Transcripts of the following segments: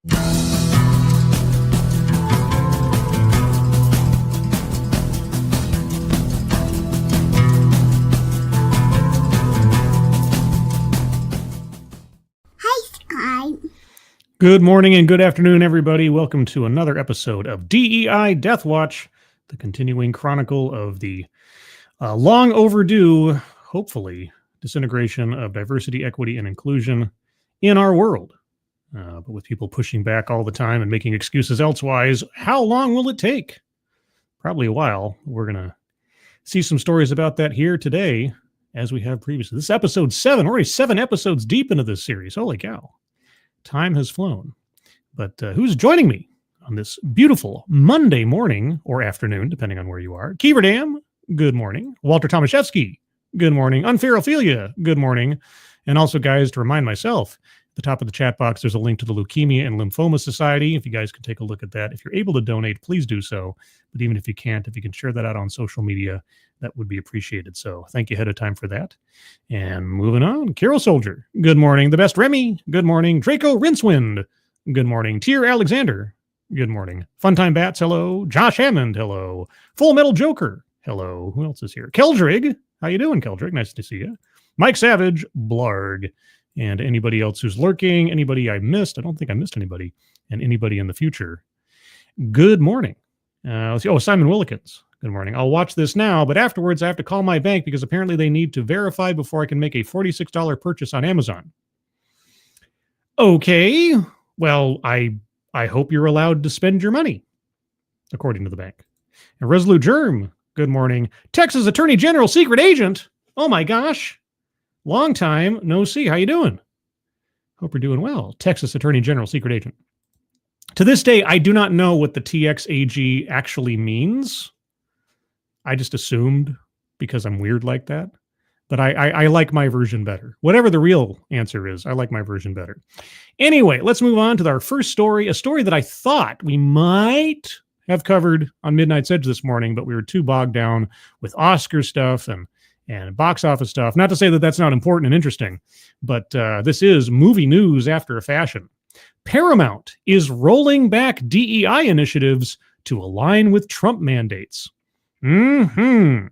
Good morning and good afternoon, everybody. Welcome to another episode of D.E.I. Deathwatch, the continuing chronicle of the long overdue, hopefully, disintegration of diversity, equity, and inclusion in our world. But with people pushing back all the time and making excuses elsewise, how long will it take? Probably a while. We're going to see some stories about that here today, as we have previously. This is episode 7. We're already 7 episodes deep into this series. Holy cow. Time has flown. But who's joining me on this beautiful Monday morning or afternoon, depending on where you are? Kiever Dam, good morning. Walter Tomaszewski, good morning. Unfair Ophelia, good morning. And also, guys, to remind myself, at the top of the chat box, there's a link to the Leukemia and Lymphoma Society. If you guys can take a look at that. If you're able to donate, please do so. But even if you can't, if you can share that out on social media, that would be appreciated. So thank you ahead of time for that. And moving on, Carol Soldier, good morning. The Best Remy, good morning. Draco Rincewind, good morning. Tier Alexander, good morning. Funtime Bats, hello. Josh Hammond, hello. Full Metal Joker, hello. Who else is here? Keldrig, how you doing, Keldrig? Nice to see you. Mike Savage, Blarg. And anybody else who's lurking, anybody I missed, I don't think I missed anybody, and anybody in the future, good morning. Let's see. Oh, Simon Willikins. Good morning. I'll watch this now, but afterwards I have to call my bank because apparently they need to verify before I can make a $46 purchase on Amazon. Okay. Well, I hope you're allowed to spend your money, according to the bank. And Resolute Germ, good morning. Texas Attorney General Secret Agent. Oh my gosh. Long time no see. How you doing? Hope you're doing well. Texas Attorney General Secret Agent. To this day, I do not know what the TXAG actually means. I just assumed because I'm weird like that. But I like my version better. Whatever the real answer is, I like my version better. Anyway, let's move on to our first story, a story that I thought we might have covered on Midnight's Edge this morning, but we were too bogged down with Oscar stuff and box office stuff. Not to say that that's not important and interesting, but this is movie news after a fashion. Paramount is rolling back DEI initiatives to align with Trump mandates. Well,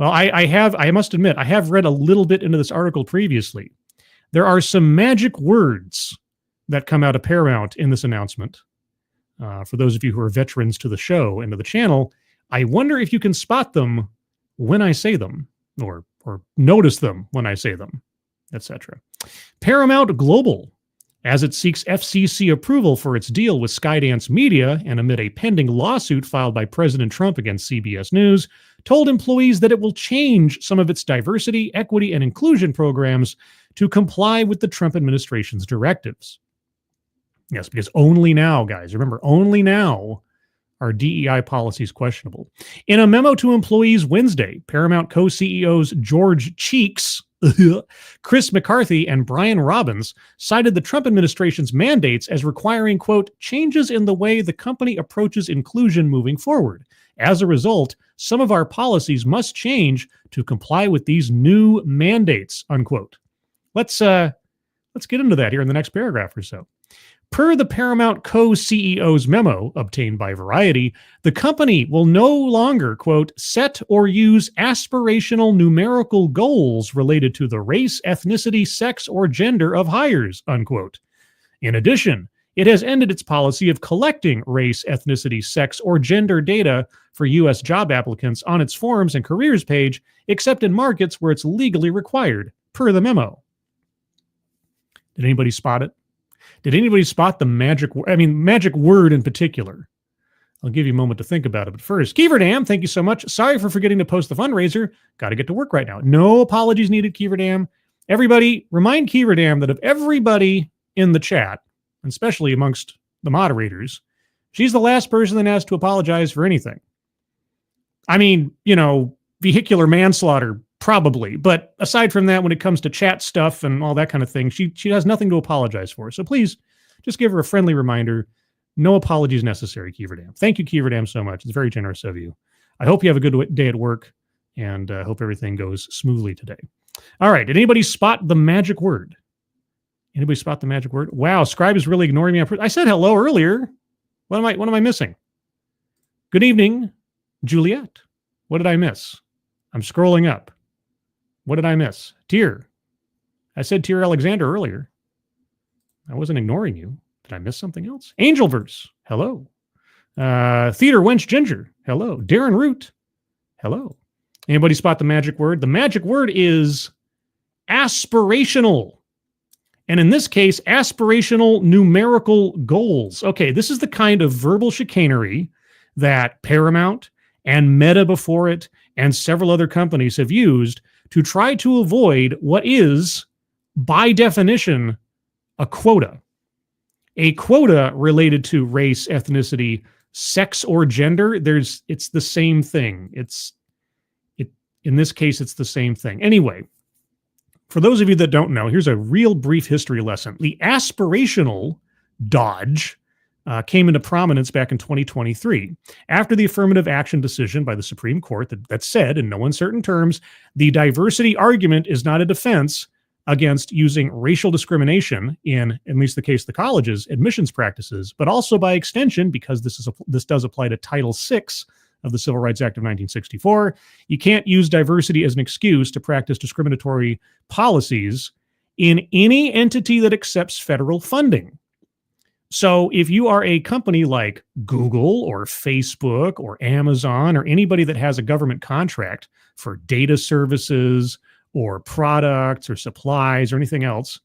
I must admit, I have read a little bit into this article previously. There are some magic words that come out of Paramount in this announcement. For those of you who are veterans to the show and to the channel, I wonder if you can spot them when I say them, or notice them when I say them, etc. Paramount Global, as it seeks FCC approval for its deal with Skydance Media and amid a pending lawsuit filed by President Trump against CBS News, told employees that it will change some of its diversity, equity, and inclusion programs to comply with the Trump administration's directives. Yes, because only now, guys, remember, only now are DEI policies questionable. In a memo to employees Wednesday, Paramount co-CEOs George Cheeks, Chris McCarthy, and Brian Robbins cited the Trump administration's mandates as requiring, quote, changes in the way the company approaches inclusion moving forward. As a result, some of our policies must change to comply with these new mandates, unquote. Let's get into that here in the next paragraph or so. Per the Paramount co-CEO's memo obtained by Variety, the company will no longer, quote, set or use aspirational numerical goals related to the race, ethnicity, sex, or gender of hires, unquote. In addition, it has ended its policy of collecting race, ethnicity, sex, or gender data for U.S. job applicants on its forms and careers page, except in markets where it's legally required, per the memo. Did anybody spot it? Did anybody spot the magic word in particular? I'll give you a moment to think about it. But first, Keeverdam, thank you so much. Sorry for forgetting to post the fundraiser. Got to get to work right now. No apologies needed, Keeverdam. Everybody, remind Keeverdam that of everybody in the chat, and especially amongst the moderators, she's the last person that has to apologize for anything. I mean, vehicular manslaughter, probably. But aside from that, when it comes to chat stuff and all that kind of thing, she has nothing to apologize for. So please just give her a friendly reminder. No apologies necessary, Keeverdam. Thank you, Keeverdam, so much. It's very generous of you. I hope you have a good day at work, and hope everything goes smoothly today. All right. Did anybody spot the magic word? Anybody spot the magic word? Wow, Scribe is really ignoring me. I said hello earlier. What am I missing? Good evening, Juliet. What did I miss? I'm scrolling up. What did I miss? Tier. I said Tier Alexander earlier. I wasn't ignoring you. Did I miss something else? Angelverse. Hello. Theater Wench Ginger. Hello. Darren Root. Hello. Anybody spot the magic word? The magic word is aspirational. And in this case, aspirational numerical goals. Okay, this is the kind of verbal chicanery that Paramount and Meta before it and several other companies have used to try to avoid what is, by definition, a quota. A quota related to race, ethnicity, sex, or gender, it's the same thing. In this case, it's the same thing. Anyway, for those of you that don't know, here's a real brief history lesson. The aspirational dodge came into prominence back in 2023 after the affirmative action decision by the Supreme Court that said, in no uncertain terms, the diversity argument is not a defense against using racial discrimination in, at least the case of the college's admissions practices, but also by extension, because this does apply to Title VI of the Civil Rights Act of 1964, you can't use diversity as an excuse to practice discriminatory policies in any entity that accepts federal funding. So if you are a company like Google or Facebook or Amazon or anybody that has a government contract for data services or products or supplies or anything else,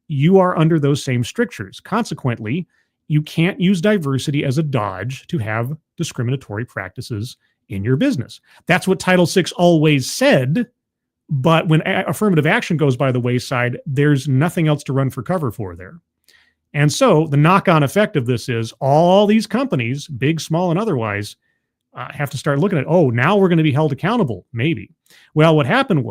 you are under those same strictures. Consequently, you can't use diversity as a dodge to have discriminatory practices in your business. That's what Title VI always said, but when affirmative action goes by the wayside, there's nothing else to run for cover for there. And so the knock-on effect of this is all these companies, big, small, and otherwise, have to start looking at, now we're going to be held accountable, maybe. Well, what happened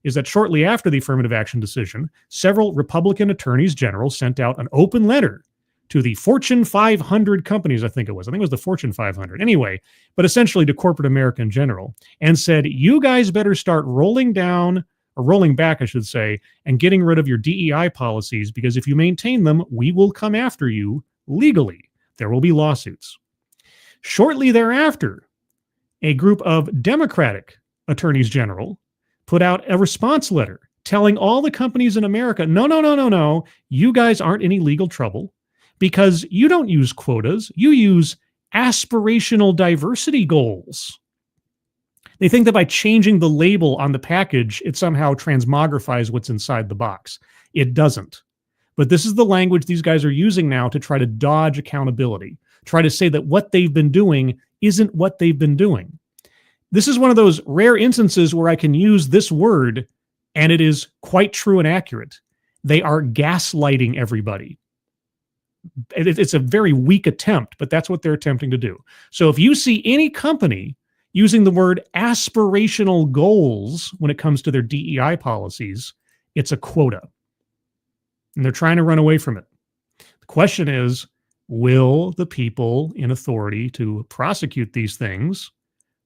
is that shortly after the affirmative action decision, several Republican attorneys general sent out an open letter to the Fortune 500 companies, I think it was the Fortune 500. Anyway, but essentially to corporate America in general, and said, you guys better start rolling back, I should say, and getting rid of your DEI policies, because if you maintain them, we will come after you legally. There will be lawsuits. Shortly thereafter, a group of Democratic attorneys general put out a response letter telling all the companies in America, no, you guys aren't in any legal trouble because you don't use quotas, you use aspirational diversity goals. They think that by changing the label on the package, it somehow transmogrifies what's inside the box. It doesn't. But this is the language these guys are using now to try to dodge accountability, try to say that what they've been doing isn't what they've been doing. This is one of those rare instances where I can use this word and it is quite true and accurate. They are gaslighting everybody. It's a very weak attempt, but that's what they're attempting to do. So if you see any company using the word aspirational goals when it comes to their DEI policies, it's a quota. And they're trying to run away from it. The question is, will the people in authority to prosecute these things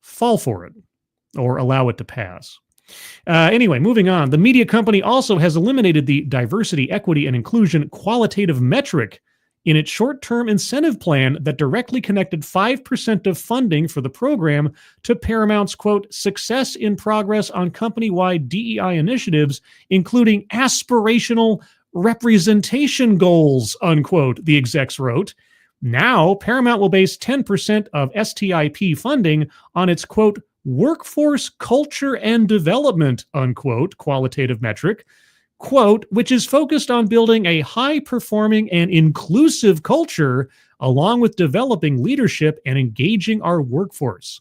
fall for it or allow it to pass? Anyway, moving on. The media company also has eliminated the diversity, equity, and inclusion qualitative metric in its short-term incentive plan that directly connected 5% of funding for the program to Paramount's, quote, success in progress on company-wide DEI initiatives, including aspirational representation goals, unquote, the execs wrote. Now, Paramount will base 10% of STIP funding on its, quote, workforce culture and development, unquote, qualitative metric, quote, which is focused on building a high-performing and inclusive culture, along with developing leadership and engaging our workforce.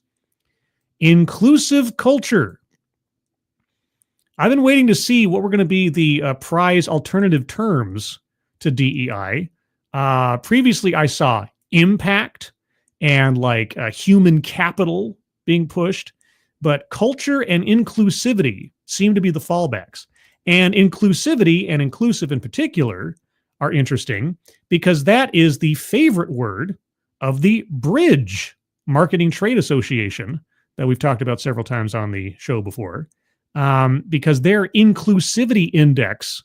Inclusive culture. I've been waiting to see what were going to be the prize alternative terms to DEI. Previously, I saw impact and human capital being pushed, but culture and inclusivity seem to be the fallbacks. And inclusivity, and inclusive in particular, are interesting because that is the favorite word of the Bridge Marketing Trade Association that we've talked about several times on the show before, because their inclusivity index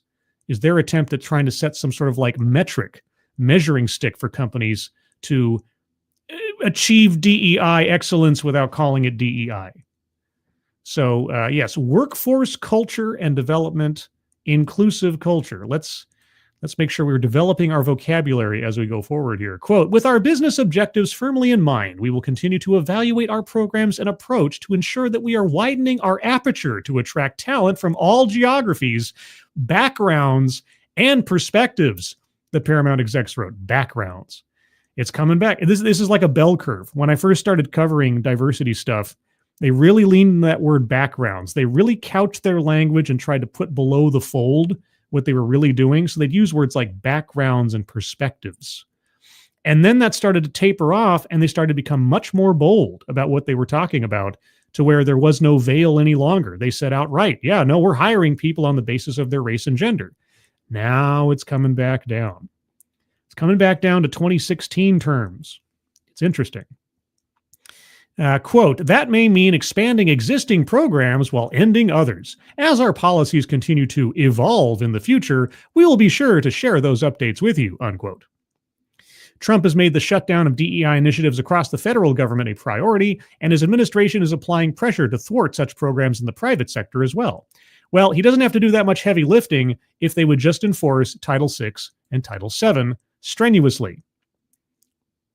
is their attempt at trying to set some sort of like metric, measuring stick for companies to achieve DEI excellence without calling it DEI. So yes, workforce culture and development, inclusive culture. Let's make sure we're developing our vocabulary as we go forward here. Quote, with our business objectives firmly in mind, we will continue to evaluate our programs and approach to ensure that we are widening our aperture to attract talent from all geographies, backgrounds, and perspectives. The Paramount execs wrote, backgrounds. It's coming back. This is like a bell curve. When I first started covering diversity stuff, they really leaned on that word backgrounds. They really couched their language and tried to put below the fold what they were really doing. So they'd use words like backgrounds and perspectives. And then that started to taper off, and they started to become much more bold about what they were talking about, to where there was no veil any longer. They said outright, yeah, no, we're hiring people on the basis of their race and gender. Now it's coming back down. It's coming back down to 2016 terms. It's interesting. Quote, that may mean expanding existing programs while ending others. As our policies continue to evolve in the future, we will be sure to share those updates with you, unquote. Trump has made the shutdown of DEI initiatives across the federal government a priority, and his administration is applying pressure to thwart such programs in the private sector as well. Well, he doesn't have to do that much heavy lifting if they would just enforce Title VI and Title VII strenuously.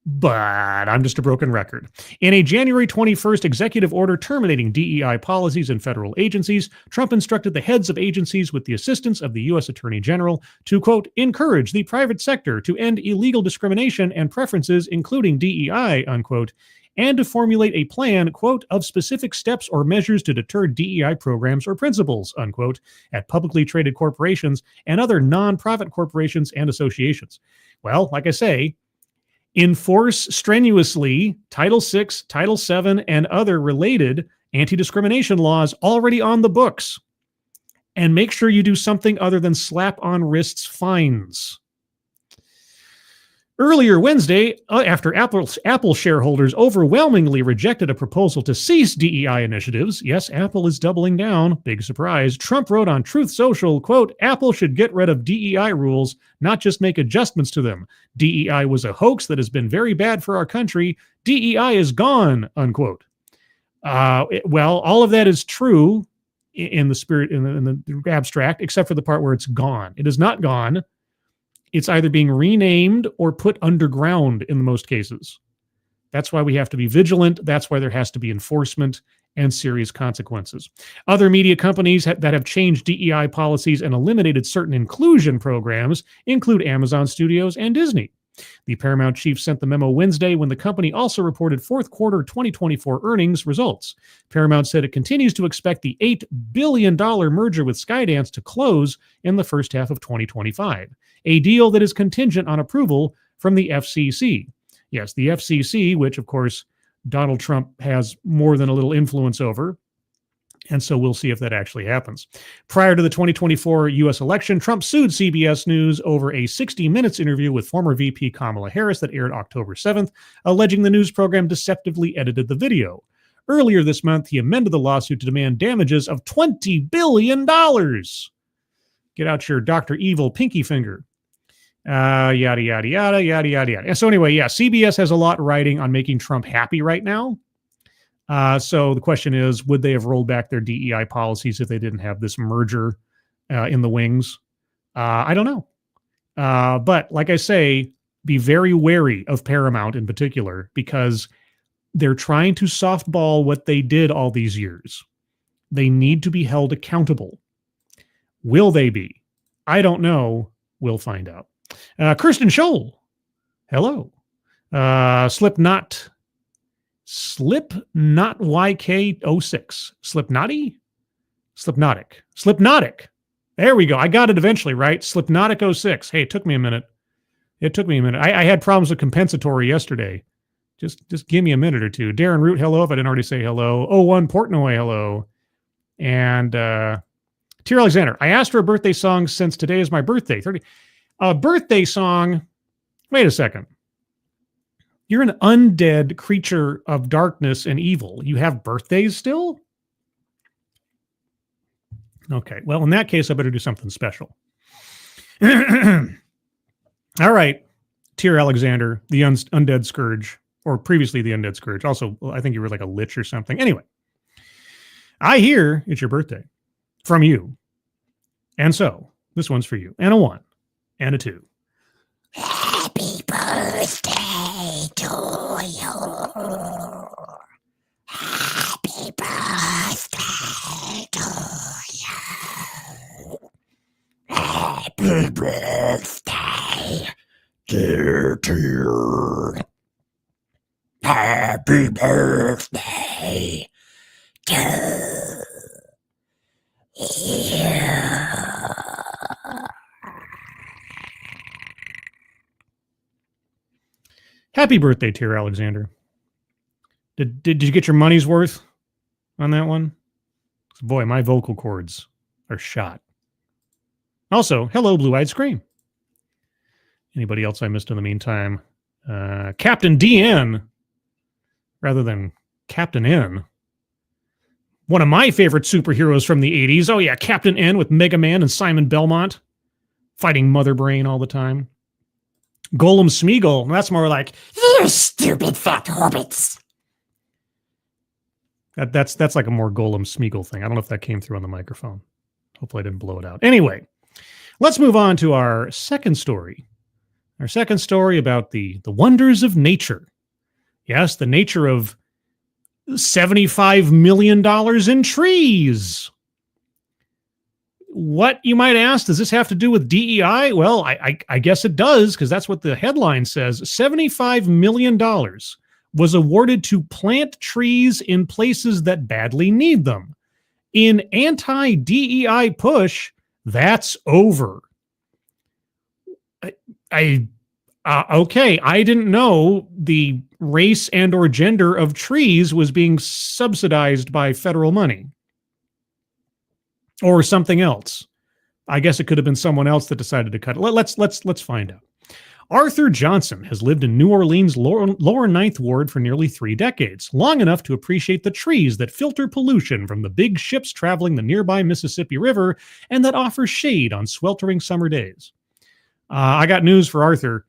But I'm just a broken record. In a January 21st executive order terminating DEI policies in federal agencies, Trump instructed the heads of agencies with the assistance of the U.S. Attorney General to, quote, encourage the private sector to end illegal discrimination and preferences, including DEI, unquote, and to formulate a plan, quote, of specific steps or measures to deter DEI programs or principles, unquote, at publicly traded corporations and other non-profit corporations and associations. Well, like I say, enforce strenuously Title VI, Title VII, and other related anti-discrimination laws already on the books. And make sure you do something other than slap on wrists fines. Earlier Wednesday, after Apple shareholders overwhelmingly rejected a proposal to cease DEI initiatives, yes, Apple is doubling down, big surprise, Trump wrote on Truth Social, quote, Apple should get rid of DEI rules, not just make adjustments to them. DEI was a hoax that has been very bad for our country. DEI is gone, unquote. Well, all of that is true in the spirit, in the abstract, except for the part where it's gone. It is not gone. It's either being renamed or put underground in most cases. That's why we have to be vigilant. That's why there has to be enforcement and serious consequences. Other media companies that have changed DEI policies and eliminated certain inclusion programs include Amazon Studios and Disney. The Paramount chief sent the memo Wednesday when the company also reported fourth quarter 2024 earnings results. Paramount said it continues to expect the $8 billion merger with Skydance to close in the first half of 2025, a deal that is contingent on approval from the FCC. Yes, the FCC, which, of course, Donald Trump has more than a little influence over. And so we'll see if that actually happens. Prior to the 2024 U.S. election, Trump sued CBS News over a 60 Minutes interview with former VP Kamala Harris that aired October 7th, alleging the news program deceptively edited the video. Earlier this month, he amended the lawsuit to demand damages of $20 billion. Get out your Dr. Evil pinky finger. Yada, yada, yada, yada, yada, yada. And so anyway, yeah, CBS has a lot riding on making Trump happy right now. So the question is, would they have rolled back their DEI policies if they didn't have this merger in the wings? I don't know. But like I say, be very wary of Paramount in particular, because they're trying to softball what they did all these years. They need to be held accountable. Will they be? I don't know. We'll find out. Kirsten Scholl. Hello. Slipknot YK06. Slipknotic. There we go. I got it eventually, right? Slipknotic 06. Hey, it took me a minute. I had problems with compensatory yesterday. Just give me a minute or two. Darren Root, hello, if I didn't already say hello. 01 Portnoy, hello. And T. Alexander, I asked for a birthday song since today is my birthday. A birthday song. Wait a second. You're an undead creature of darkness and evil. You have birthdays still? Okay, well, in that case, I better do something special. All right. Tyr Alexander, the undead scourge, or previously the undead scourge. Also, I think you were like a lich or something. Anyway, I hear it's your birthday from you. And so, this one's for you. And a 1. And a 2. Happy birthday to you. Happy birthday to you. Happy birthday, dear Tyr. Happy birthday to you. Happy birthday, Tyr Alexander. Did you get your money's worth on that one? Boy, my vocal cords are shot. Also, hello, Blue-Eyed Scream. Anybody else I missed in the meantime? Captain DN, rather than Captain N. One of my favorite superheroes from the 80s. Oh yeah, Captain N with Mega Man and Simon Belmont. Fighting Mother Brain all the time. Golem Smeagol. That's more like, you stupid fat hobbits. That's like a more Golem Smeagol thing. I don't know if that came through on the microphone. Hopefully I didn't blow it out. Anyway, let's move on to our second story. Our second story about the wonders of nature. Yes, the nature of $75 million in trees. What, you might ask, does this have to do with DEI? Well, I guess it does, because that's what the headline says. $75 million was awarded to plant trees in places that badly need them. In anti-DEI push, that's over. Okay, I didn't know the race and or gender of trees was being subsidized by federal money. Or something else. I guess it could have been someone else that decided to cut it. Let's find out. Arthur Johnson has lived in New Orleans' lower Ninth Ward for nearly 3 decades, long enough to appreciate the trees that filter pollution from the big ships traveling the nearby Mississippi River and that offer shade on sweltering summer days. I got news for Arthur.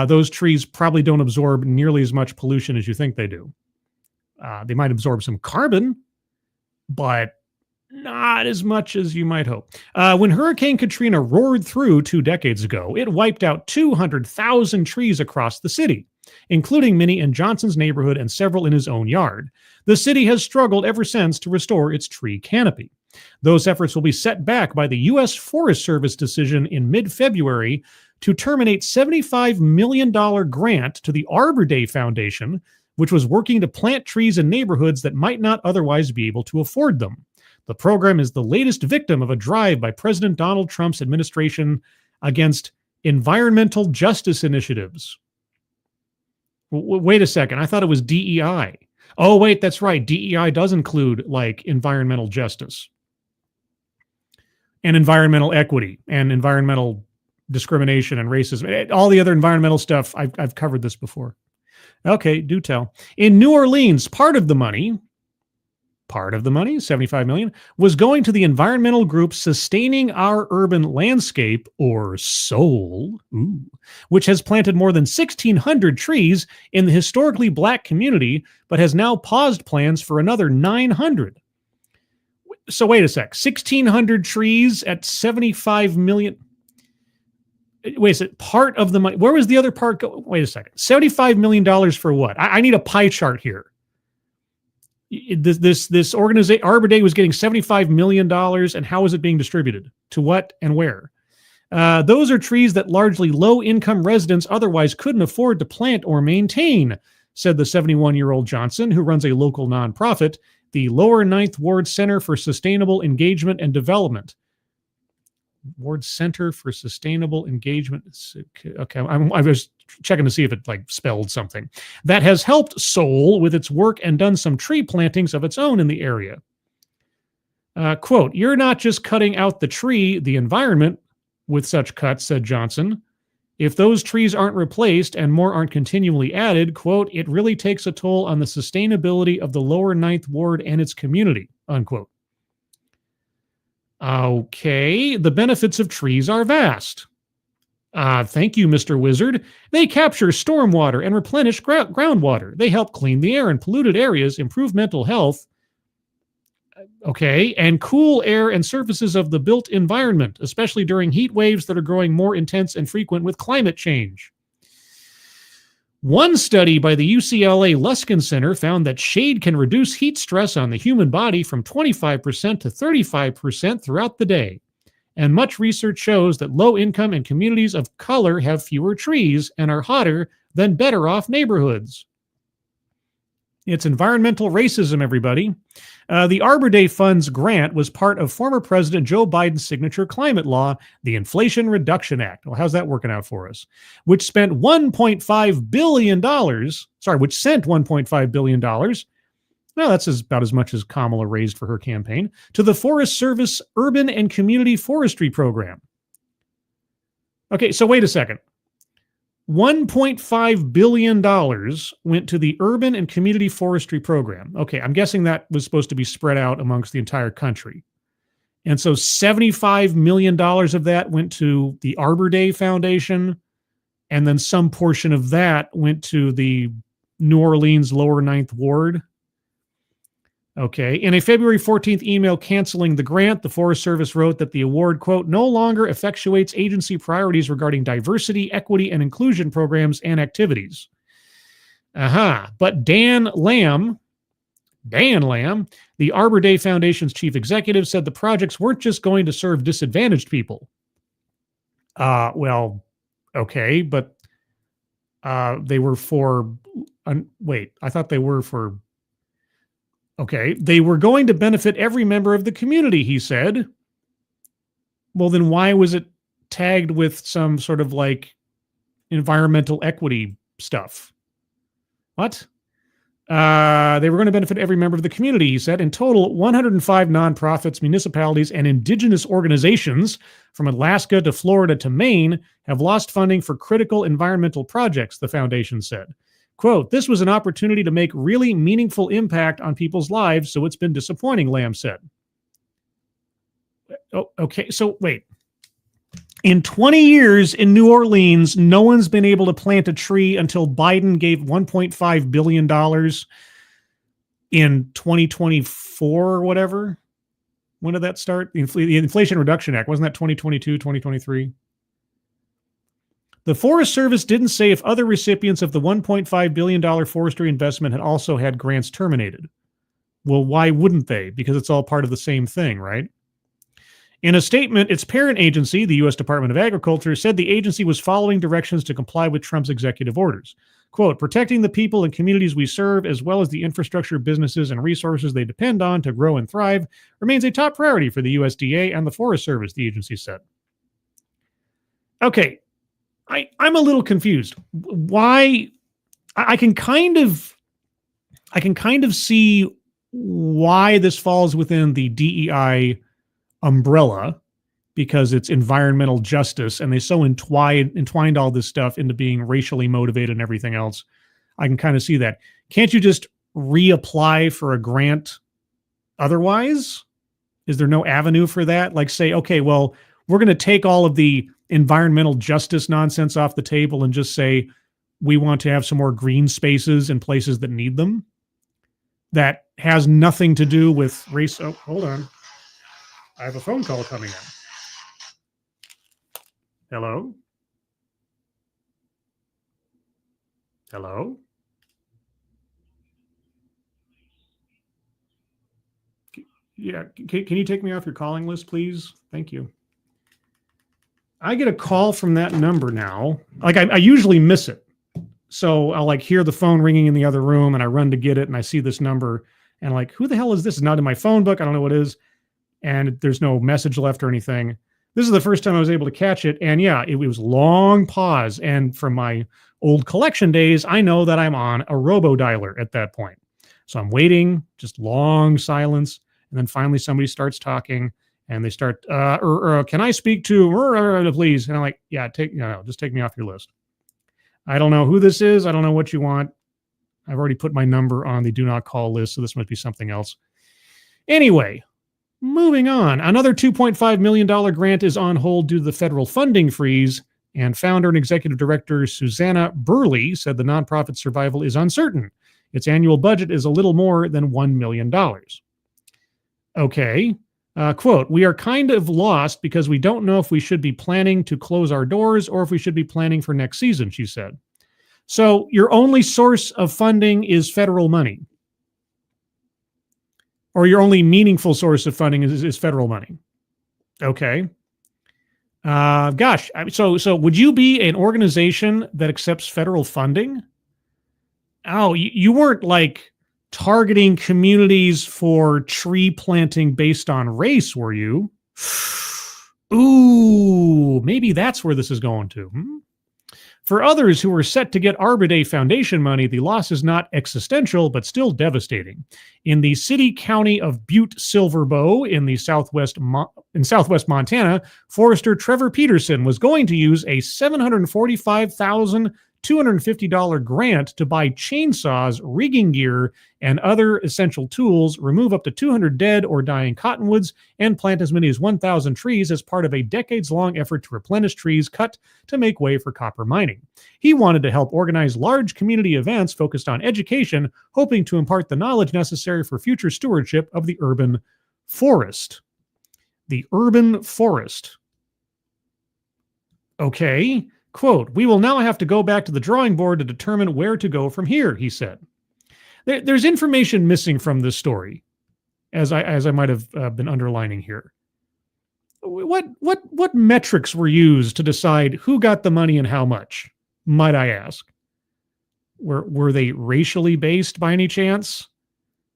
Those trees probably don't absorb nearly as much pollution as you think they do. They might absorb some carbon, but not as much as you might hope. When Hurricane Katrina roared through 2 decades ago, it wiped out 200,000 trees across the city, including many in Johnson's neighborhood and several in his own yard. The city has struggled ever since to restore its tree canopy. Those efforts will be set back by the U.S. Forest Service decision in mid-February to terminate $75 million grant to the Arbor Day Foundation, which was working to plant trees in neighborhoods that might not otherwise be able to afford them. The program is the latest victim of a drive by President Donald Trump's administration against environmental justice initiatives. Wait a second. I thought it was DEI. Oh, wait, that's right. DEI does include like environmental justice and environmental equity and environmental discrimination and racism. All the other environmental stuff. I've covered this before. Okay, do tell. In New Orleans, part of the money, $75 million, was going to the environmental group Sustaining Our Urban Landscape, or SOUL, which has planted more than 1,600 trees in the historically black community, but has now paused plans for another 900. So wait a sec, 1,600 trees at $75 million. Wait a second, part of the money, where was the other part go? Wait a second, $75 million for what? I need a pie chart here. This organization, Arbor Day, was getting $75 million, and how is it being distributed? To what and where? Those are trees that largely low-income residents otherwise couldn't afford to plant or maintain, said the 71-year-old Johnson, who runs a local nonprofit, the Lower Ninth Ward Center for Sustainable Engagement and Development. Ward Center for Sustainable Engagement. Okay, I was checking to see if it like spelled something. That has helped SOUL with its work and done some tree plantings of its own in the area. Quote, "You're not just cutting out the tree, the environment with such cuts," said Johnson. "If those trees aren't replaced and more aren't continually added," quote, "it really takes a toll on the sustainability of the Lower Ninth Ward and its community," unquote. Okay, the benefits of trees are vast. Thank you, Mr. Wizard. They capture stormwater and replenish groundwater. They help clean the air in polluted areas, improve mental health, okay, and cool air and surfaces of the built environment, especially during heat waves that are growing more intense and frequent with climate change. One study by the UCLA Luskin Center found that shade can reduce heat stress on the human body from 25% to 35% throughout the day. And much research shows that low-income and communities of color have fewer trees and are hotter than better-off neighborhoods. It's environmental racism, everybody. The Arbor Day Fund's grant was part of former President Joe Biden's signature climate law, the Inflation Reduction Act. Well, how's that working out for us? Which spent $1.5 billion, which sent $1.5 billion, well, that's about as much as Kamala raised for her campaign, to the Forest Service Urban and Community Forestry Program. Okay, so wait a second. $1.5 billion went to the Urban and Community Forestry Program. Okay, I'm guessing that was supposed to be spread out amongst the entire country. And so $75 million of that went to the Arbor Day Foundation, and then some portion of that went to the New Orleans Lower Ninth Ward. Okay, in a February 14th email canceling the grant, the Forest Service wrote that the award, quote, no longer effectuates agency priorities regarding diversity, equity, and inclusion programs and activities. But Dan Lamb, the Arbor Day Foundation's chief executive, said the projects weren't just going to serve disadvantaged people. Well, okay, but they were for, I thought they were for, okay, they were going to benefit every member of the community, he said. Well, then why was it tagged with some sort of like environmental equity stuff? What? They were going to benefit every member of the community, he said. In total, 105 nonprofits, municipalities, and indigenous organizations from Alaska to Florida to Maine have lost funding for critical environmental projects, the foundation said. Quote, this was an opportunity to make really meaningful impact on people's lives, so it's been disappointing, Lamb said. Oh, okay, so wait. In 20 years in New Orleans, no one's been able to plant a tree until Biden gave $1.5 billion in 2024 or whatever. When did that start? The Inflation Reduction Act, wasn't that 2022, 2023? The Forest Service didn't say if other recipients of the $1.5 billion forestry investment had also had grants terminated. Well, why wouldn't they? Because it's all part of the same thing, right? In a statement, its parent agency, the U.S. Department of Agriculture, said the agency was following directions to comply with Trump's executive orders. Quote, protecting the people and communities we serve, as well as the infrastructure, businesses, and resources they depend on to grow and thrive, remains a top priority for the USDA and the Forest Service, the agency said. Okay. I'm a little confused. Why? I can kind of see why this falls within the DEI umbrella, because it's environmental justice, and they so entwined all this stuff into being racially motivated and everything else. I can kind of see that. Can't you just reapply for a grant otherwise? Is there no avenue for that? Like say, okay, well, we're going to take all of the environmental justice nonsense off the table and just say we want to have some more green spaces in places that need them. That has nothing to do with race. Oh, hold on. I have a phone call coming in. Hello? Hello? Yeah, can you take me off your calling list, please? Thank you. I get a call from that number now. Like I usually miss it. So I'll like hear the phone ringing in the other room and I run to get it and I see this number and like, who the hell is this? It's not in my phone book. I don't know what it is. And there's no message left or anything. This is the first time I was able to catch it. And yeah, it was long pause. And from my old collection days, I know that I'm on a robo-dialer at that point. So I'm waiting, just long silence. And then finally somebody starts talking. And they start, can I speak to, please? And I'm like, yeah, just take me off your list. I don't know who this is. I don't know what you want. I've already put my number on the do not call list, so this must be something else. Anyway, moving on. Another $2.5 million grant is on hold due to the federal funding freeze. And founder and executive director Susanna Burley said the nonprofit's survival is uncertain. Its annual budget is a little more than $1 million. Okay. Quote, we are kind of lost because we don't know if we should be planning to close our doors or if we should be planning for next season, she said. So your only source of funding is federal money. Or your only meaningful source of funding is federal money. Okay. Gosh, so would you be an organization that accepts federal funding? Oh, you weren't like targeting communities for tree planting based on race, were you? Ooh, maybe that's where this is going to. For others who were set to get Arbor Day Foundation money, the loss is not existential, but still devastating. In the city-county of Butte-Silver-Bow in southwest Montana, forester Trevor Peterson was going to use a $745,250 grant to buy chainsaws, rigging gear, and other essential tools, remove up to 200 dead or dying cottonwoods, and plant as many as 1,000 trees as part of a decades-long effort to replenish trees cut to make way for copper mining. He wanted to help organize large community events focused on education, hoping to impart the knowledge necessary for future stewardship of the urban forest. The urban forest. Okay. Quote, we will now have to go back to the drawing board to determine where to go from here, he said. There's information missing from this story, as I might have been underlining here. What metrics were used to decide who got the money and how much, might I ask? Were they racially based by any chance?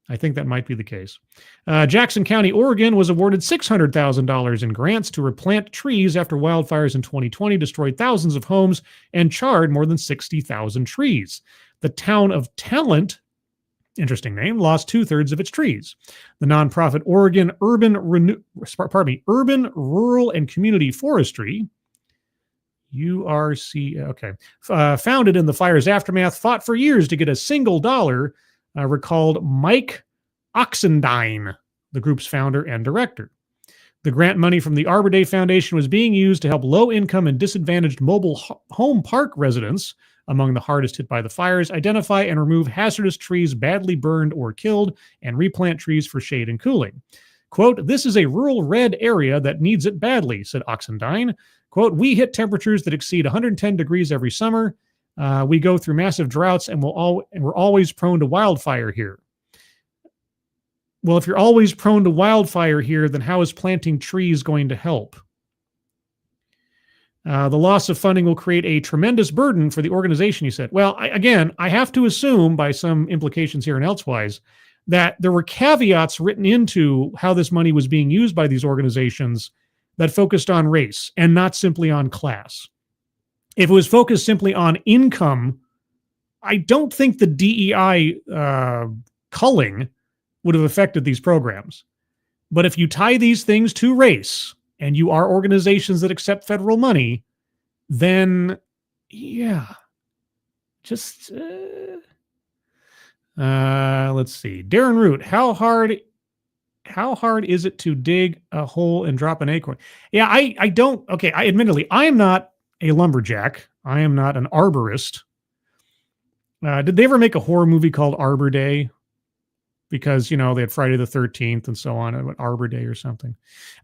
I think that might be the case. Jackson County, Oregon was awarded $600,000 in grants to replant trees after wildfires in 2020 destroyed thousands of homes and charred more than 60,000 trees. The town of Talent, interesting name, lost 2/3 of its trees. The nonprofit Oregon Urban Rural and Community Forestry, URC, okay, founded in the fire's aftermath, fought for years to get a single dollar, recalled Mike Oxendine, the group's founder and director. The grant money from the Arbor Day Foundation was being used to help low-income and disadvantaged mobile home park residents, among the hardest hit by the fires, identify and remove hazardous trees badly burned or killed and replant trees for shade and cooling. Quote, this is a rural red area that needs it badly, said Oxendine. Quote, we hit temperatures that exceed 110 degrees every summer. We go through massive droughts and we're always prone to wildfire here. Well, if you're always prone to wildfire here, then how is planting trees going to help? The loss of funding will create a tremendous burden for the organization, he said. Well, I have to assume by some implications here and elsewise that there were caveats written into how this money was being used by these organizations that focused on race and not simply on class. If it was focused simply on income, I don't think the DEI culling would have affected these programs. But if you tie these things to race and you are organizations that accept federal money, then yeah, just let's see. Darren Root, how hard is it to dig a hole and drop an acorn? Yeah, I don't. Okay, admittedly, I am not a lumberjack. I am not an arborist. Did they ever make a horror movie called Arbor Day? Because, they had Friday the 13th and so on, Arbor Day or something.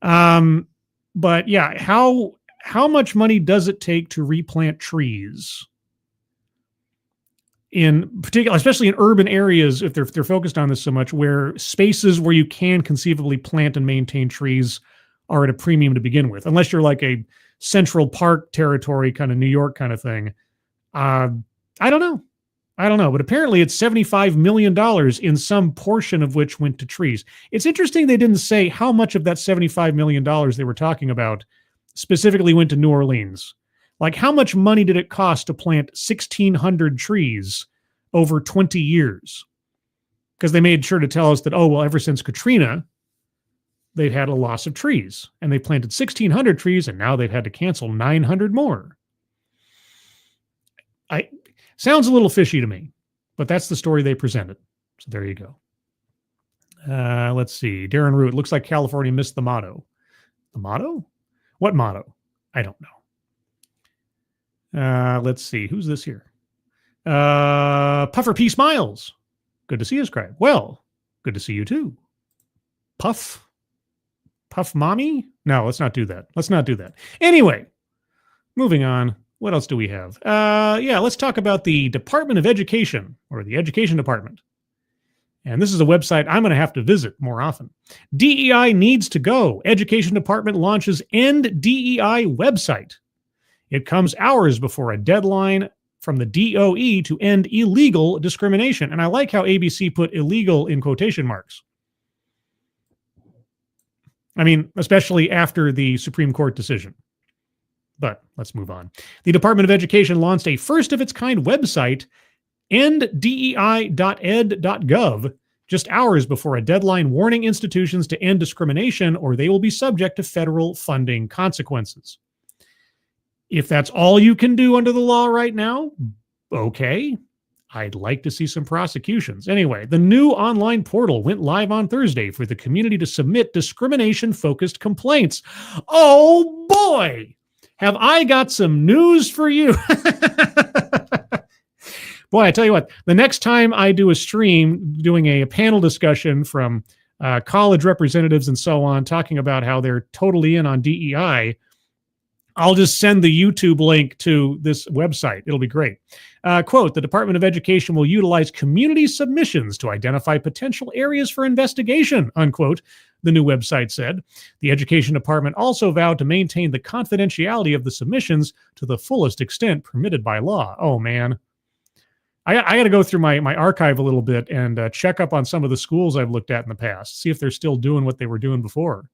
But yeah, how much money does it take to replant trees? In particular, especially in urban areas, if they're focused on this so much, where spaces where you can conceivably plant and maintain trees are at a premium to begin with, unless you're like a Central Park territory kind of New York kind of thing. I don't know, but apparently it's $75 million in some portion of which went to trees. It's interesting they didn't say how much of that $75 million they were talking about specifically went to New Orleans. Like, how much money did it cost to plant 1,600 trees over 20 years? Because they made sure to tell us that, ever since Katrina, they've had a loss of trees. And they planted 1,600 trees, and now they've had to cancel 900 more. Sounds a little fishy to me, but that's the story they presented. So there you go. Let's see. Darren Root, looks like California missed the motto. The motto? What motto? I don't know. Let's see. Who's this here? Puffer P. Smiles. Good to see you, Scribe. Well, good to see you too. Puff Mommy? No, let's not do that. Let's not do that. Anyway, moving on. What else do we have? Let's talk about the Department of Education, or the Education Department. And this is a website I'm going to have to visit more often. DEI needs to go. Education Department launches End DEI website. It comes hours before a deadline from the DOE to end illegal discrimination. And I like how ABC put illegal in quotation marks. I mean, especially after the Supreme Court decision. But let's move on. The Department of Education launched a first-of-its-kind website, enddei.ed.gov, just hours before a deadline warning institutions to end discrimination or they will be subject to federal funding consequences. If that's all you can do under the law right now, okay. I'd like to see some prosecutions. Anyway, the new online portal went live on Thursday for the community to submit discrimination-focused complaints. Oh, boy! Have I got some news for you? Boy, I tell you what, the next time I do a stream doing a panel discussion from college representatives and so on, talking about how they're totally in on DEI, I'll just send the YouTube link to this website. It'll be great. Quote, the Department of Education will utilize community submissions to identify potential areas for investigation, unquote, the new website said. The Education Department also vowed to maintain the confidentiality of the submissions to the fullest extent permitted by law. Oh, man. I got to go through my archive a little bit and check up on some of the schools I've looked at in the past, see if they're still doing what they were doing before.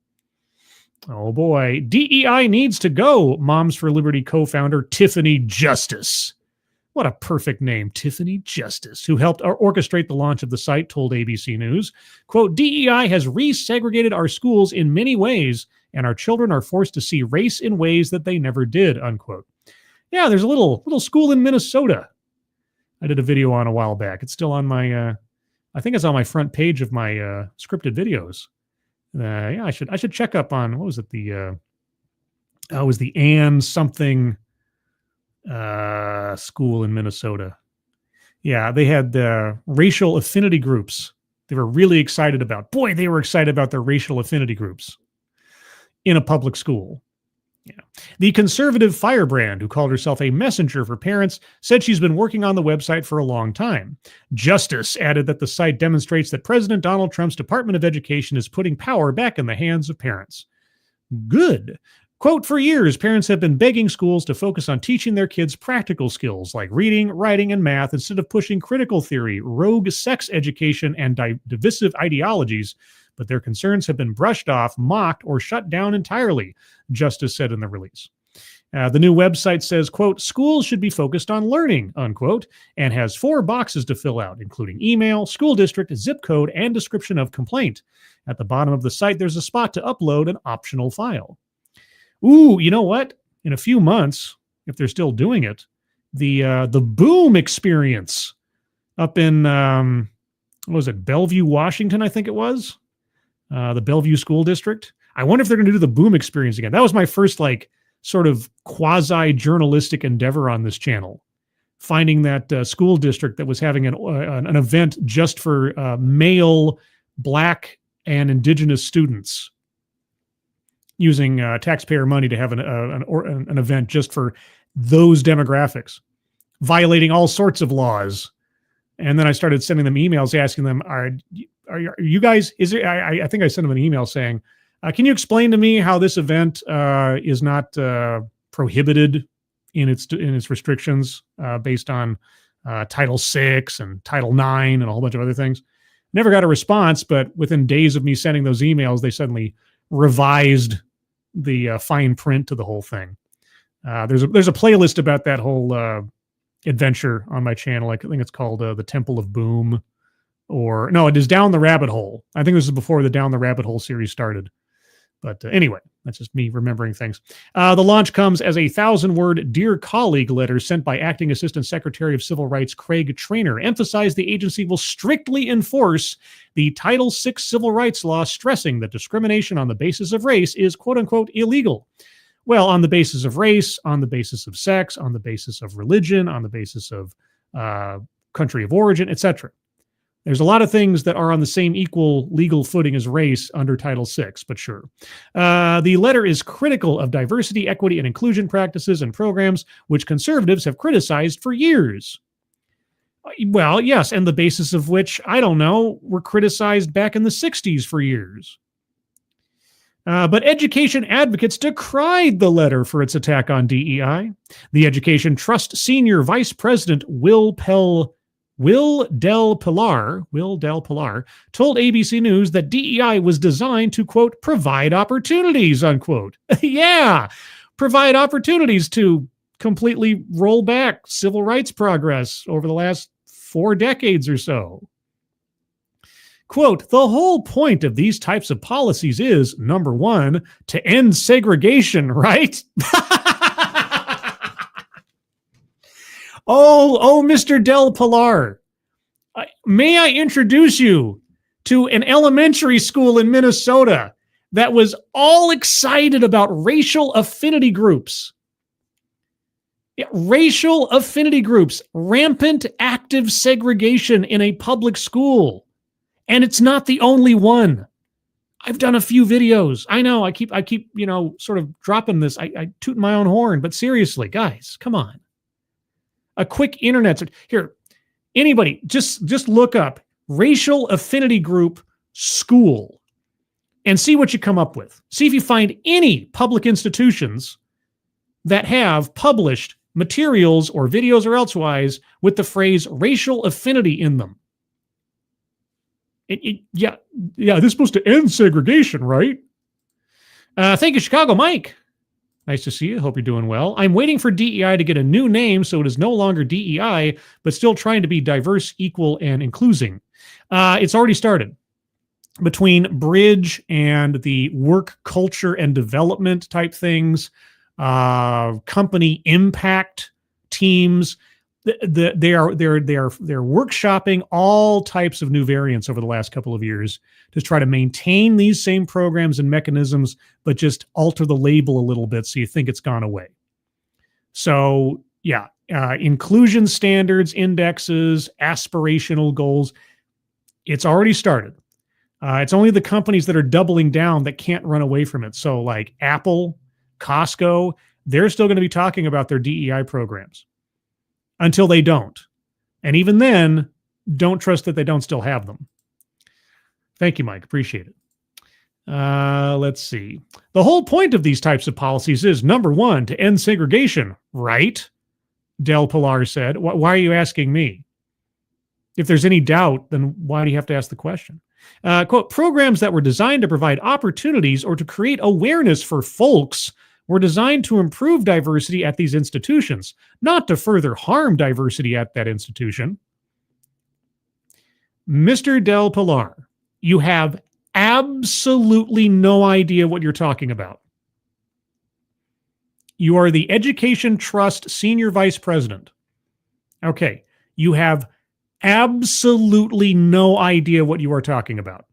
Oh, boy. DEI needs to go, Moms for Liberty co-founder Tiffany Justice. What a perfect name, Tiffany Justice, who helped orchestrate the launch of the site, told ABC News. Quote, DEI has resegregated our schools in many ways, and our children are forced to see race in ways that they never did, unquote. Yeah, there's a little school in Minnesota I did a video on a while back. It's still on my, I think it's on my front page of my scripted videos. I should check up on, what was it? It was the Ann something school in Minnesota. Yeah, they had racial affinity groups. They were really excited about. Boy, they were excited about their racial affinity groups in a public school. Yeah. The conservative firebrand, who called herself a messenger for parents, said she's been working on the website for a long time. Justice added that the site demonstrates that President Donald Trump's Department of Education is putting power back in the hands of parents. Good. Quote, for years, parents have been begging schools to focus on teaching their kids practical skills like reading, writing, and math instead of pushing critical theory, rogue sex education, and divisive ideologies, but their concerns have been brushed off, mocked, or shut down entirely, Justice said in the release. The new website says, quote, schools should be focused on learning, unquote, and has 4 boxes to fill out, including email, school district, zip code, and description of complaint. At the bottom of the site, there's a spot to upload an optional file. Ooh, you know what? In a few months, if they're still doing it, the Boom experience up in, what was it, Bellevue, Washington, I think it was? The Bellevue School District. I wonder if they're going to do the Boom experience again. That was my first, sort of quasi-journalistic endeavor on this channel. Finding that school district that was having an event just for male, Black, and Indigenous students, using taxpayer money to have an event just for those demographics, violating all sorts of laws. And then I started sending them emails asking them, are you guys, I think I sent them an email saying, can you explain to me how this event is not prohibited in its restrictions based on Title VI and Title IX and a whole bunch of other things? Never got a response, but within days of me sending those emails, they suddenly revised the fine print to the whole thing. There's a playlist about that whole adventure on my channel. I think it's called The Temple of Boom, or no, it is Down the Rabbit Hole. I think this is before the Down the Rabbit Hole series started. But anyway, that's just me remembering things. The launch comes as a 1,000-word Dear Colleague letter sent by Acting Assistant Secretary of Civil Rights Craig Traynor emphasized the agency will strictly enforce the Title VI civil rights law, stressing that discrimination on the basis of race is quote-unquote illegal. Well, on the basis of race, on the basis of sex, on the basis of religion, on the basis of country of origin, etc. There's a lot of things that are on the same equal legal footing as race under Title VI, but sure. The letter is critical of diversity, equity, and inclusion practices and programs which conservatives have criticized for years. Well, yes, and the basis of which, I don't know, were criticized back in the 60s for years. But education advocates decried the letter for its attack on DEI. The Education Trust Senior Vice President Will Del Pilar told ABC News that DEI was designed to, quote, provide opportunities, unquote. Yeah, provide opportunities to completely roll back civil rights progress over the last 4 decades or so. Quote, the whole point of these types of policies is, number one, to end segregation, right? Oh, Mr. Del Pilar, may I introduce you to an elementary school in Minnesota that was all excited about racial affinity groups. Racial affinity groups, rampant active segregation in a public school. And it's not the only one. I've done a few videos. I know I keep, sort of dropping this. I toot my own horn, but seriously, guys, come on. A quick internet here. Anybody, just look up racial affinity group school and see what you come up with. See if you find any public institutions that have published materials or videos or elsewise with the phrase racial affinity in them. Yeah, this is supposed to end segregation, right? Thank you, Chicago Mike. Nice to see you. Hope you're doing well. I'm waiting for DEI to get a new name so it is no longer DEI, but still trying to be diverse, equal, and inclusing. It's already started. Between Bridge and the work culture and development type things, company impact teams, they're workshopping all types of new variants over the last couple of years to try to maintain these same programs and mechanisms, but just alter the label a little bit so you think it's gone away. So yeah, inclusion standards, indexes, aspirational goals, it's already started. It's only the companies that are doubling down that can't run away from it. So like Apple, Costco, they're still going to be talking about their DEI programs until they don't. And even then, don't trust that they don't still have them. Thank you, Mike. Appreciate it. Let's see. The whole point of these types of policies is, number one, to end segregation, right? Del Pilar said. Why are you asking me? If there's any doubt, then why do you have to ask the question? Quote, programs that were designed to provide opportunities or to create awareness for folks were designed to improve diversity at these institutions, not to further harm diversity at that institution. Mr. Del Pilar, you have absolutely no idea what you're talking about. You are the Education Trust Senior Vice President. Okay, you have absolutely no idea what you are talking about.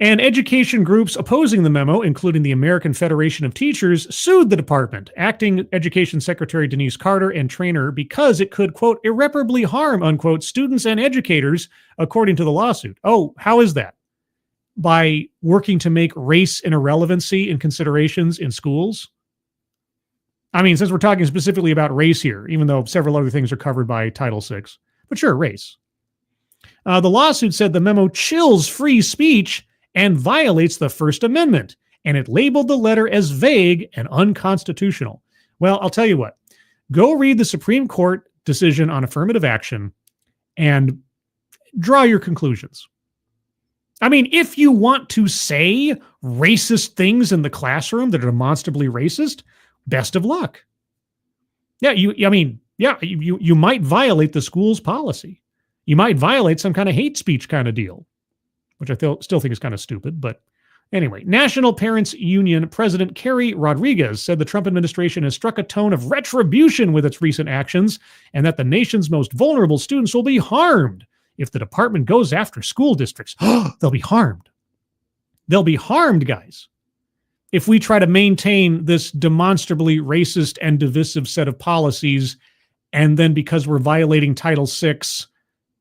And education groups opposing the memo, including the American Federation of Teachers, sued the department, acting Education Secretary Denise Carter and Traynor, because it could, quote, irreparably harm, unquote, students and educators, according to the lawsuit. Oh, how is that? By working to make race an irrelevancy in considerations in schools? I mean, since we're talking specifically about race here, even though several other things are covered by Title VI, but sure, race. The lawsuit said the memo chills free speech and violates the First Amendment, and it labeled the letter as vague and unconstitutional. Well, I'll tell you what. Go read the Supreme Court decision on affirmative action and draw your conclusions. I mean, if you want to say racist things in the classroom that are demonstrably racist, best of luck. Yeah, you might violate the school's policy. You might violate some kind of hate speech kind of deal, which I still think is kind of stupid. But anyway, National Parents Union President Carrie Rodriguez said the Trump administration has struck a tone of retribution with its recent actions and that the nation's most vulnerable students will be harmed if the department goes after school districts. They'll be harmed. They'll be harmed, guys. if we try to maintain this demonstrably racist and divisive set of policies, and then because we're violating Title VI,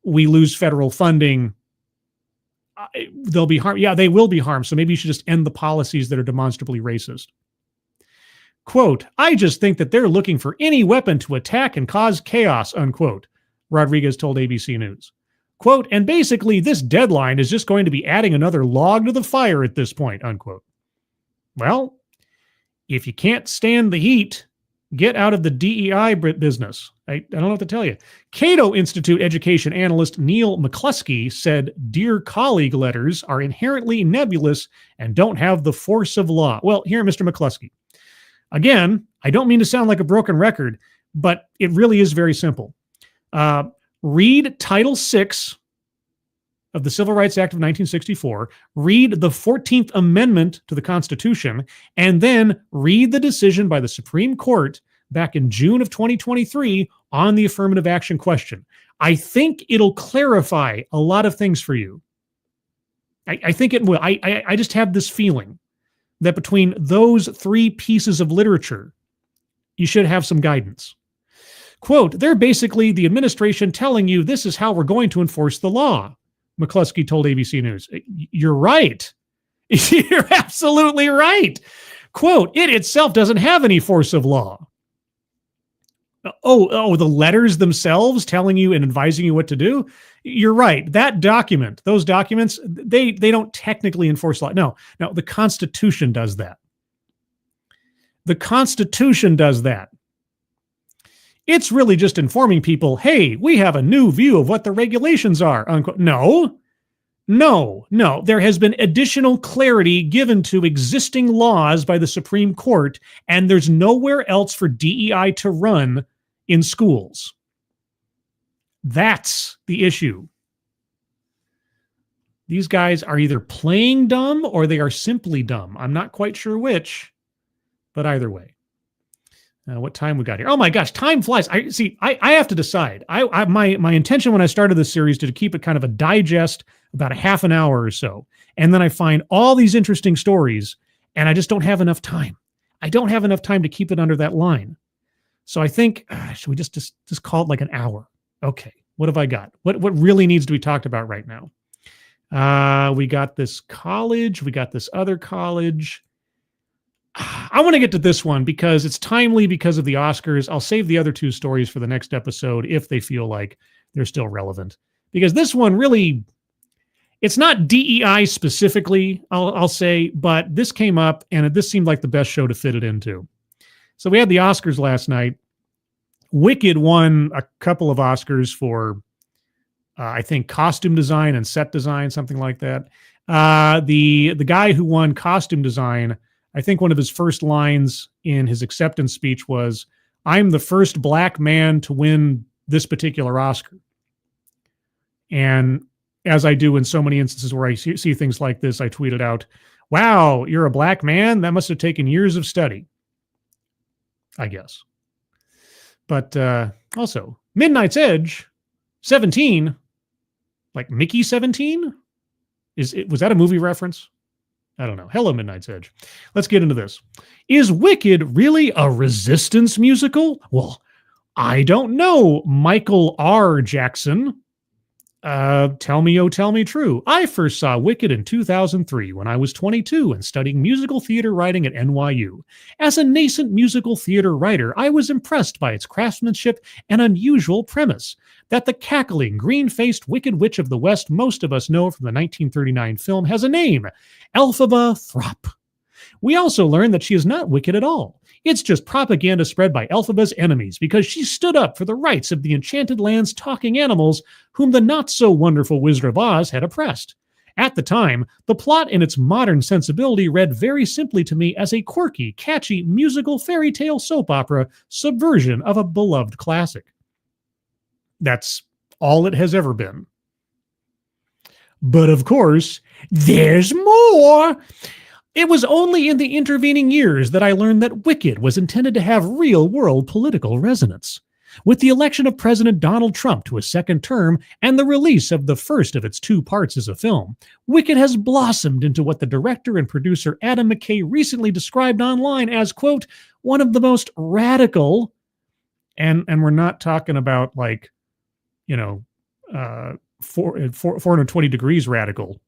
we lose federal funding, they'll be harmed. Yeah, they will be harmed. So maybe you should just end the policies that are demonstrably racist. Quote, I just think that they're looking for any weapon to attack and cause chaos, unquote, Rodriguez told ABC News. Quote, and basically this deadline is just going to be adding another log to the fire at this point, unquote. Well, if you can't stand the heat, get out of the DEI business. I don't know what to tell you. Cato Institute education analyst Neil McCluskey said Dear Colleague letters are inherently nebulous and don't have the force of law. Well, here, Mr. McCluskey. Again, I don't mean to sound like a broken record, but it really is very simple. Read Title VI of the Civil Rights Act of 1964, read the 14th Amendment to the Constitution, and then read the decision by the Supreme Court back in June of 2023 on the affirmative action question. I think it'll clarify a lot of things for you. I think it will. I just have this feeling that between those three pieces of literature, you should have some guidance. Quote, they're basically the administration telling you this is how we're going to enforce the law, McCluskey told ABC News. You're right. You're absolutely right. Quote, it itself doesn't have any force of law. Oh, the letters themselves telling you and advising you what to do? You're right. That document, those documents, they don't technically enforce law. No, the Constitution does that. The Constitution does that. It's really just informing people, hey, we have a new view of what the regulations are, unquote. No. There has been additional clarity given to existing laws by the Supreme Court, and there's nowhere else for DEI to run in schools. That's the issue. These guys are either playing dumb or they are simply dumb. I'm not quite sure which, but either way. What time we got here? Oh my gosh, time flies. I have to decide. My intention when I started this series to keep it kind of a digest, about a half an hour or so. And then I find all these interesting stories and I just don't have enough time. I don't have enough time to keep it under that line. So I think, should we just call it like an hour? Okay, what have I got? What really needs to be talked about right now? We got this college. We got this other college. I want to get to this one because it's timely because of the Oscars. I'll save the other two stories for the next episode if they feel like they're still relevant. Because this one really, it's not DEI specifically, I'll say, but this came up and this seemed like the best show to fit it into. So we had the Oscars last night. Wicked won a couple of Oscars for, I think, costume design and set design, something like that. The guy who won costume design, I think one of his first lines in his acceptance speech was, I'm the first black man to win this particular Oscar. And as I do in so many instances where I see things like this, I tweeted out, wow, you're a black man? That must have taken years of study, I guess. But also, Midnight's Edge, 17, like Mickey 17? Was that a movie reference? I don't know. Hello, Midnight's Edge. Let's get into this. Is Wicked really a resistance musical? Well, I don't know, Michael R. Jackson. Tell me true. I first saw Wicked in 2003 when I was 22 and studying musical theater writing at NYU. As a nascent musical theater writer, I was impressed by its craftsmanship and unusual premise that the cackling, green-faced Wicked Witch of the West most of us know from the 1939 film has a name, Elphaba Throp. We also learn that she is not wicked at all. It's just propaganda spread by Elphaba's enemies because she stood up for the rights of the Enchanted Land's talking animals whom the not-so-wonderful Wizard of Oz had oppressed. At the time, the plot in its modern sensibility read very simply to me as a quirky, catchy, musical fairy tale soap opera subversion of a beloved classic. That's all it has ever been. But of course, there's more! It was only in the intervening years that I learned that Wicked was intended to have real-world political resonance. With the election of President Donald Trump to a second term and the release of the first of its 2 parts as a film, Wicked has blossomed into what the director and producer Adam McKay recently described online as, quote, one of the most radical, and we're not talking about like, 420 degrees radical,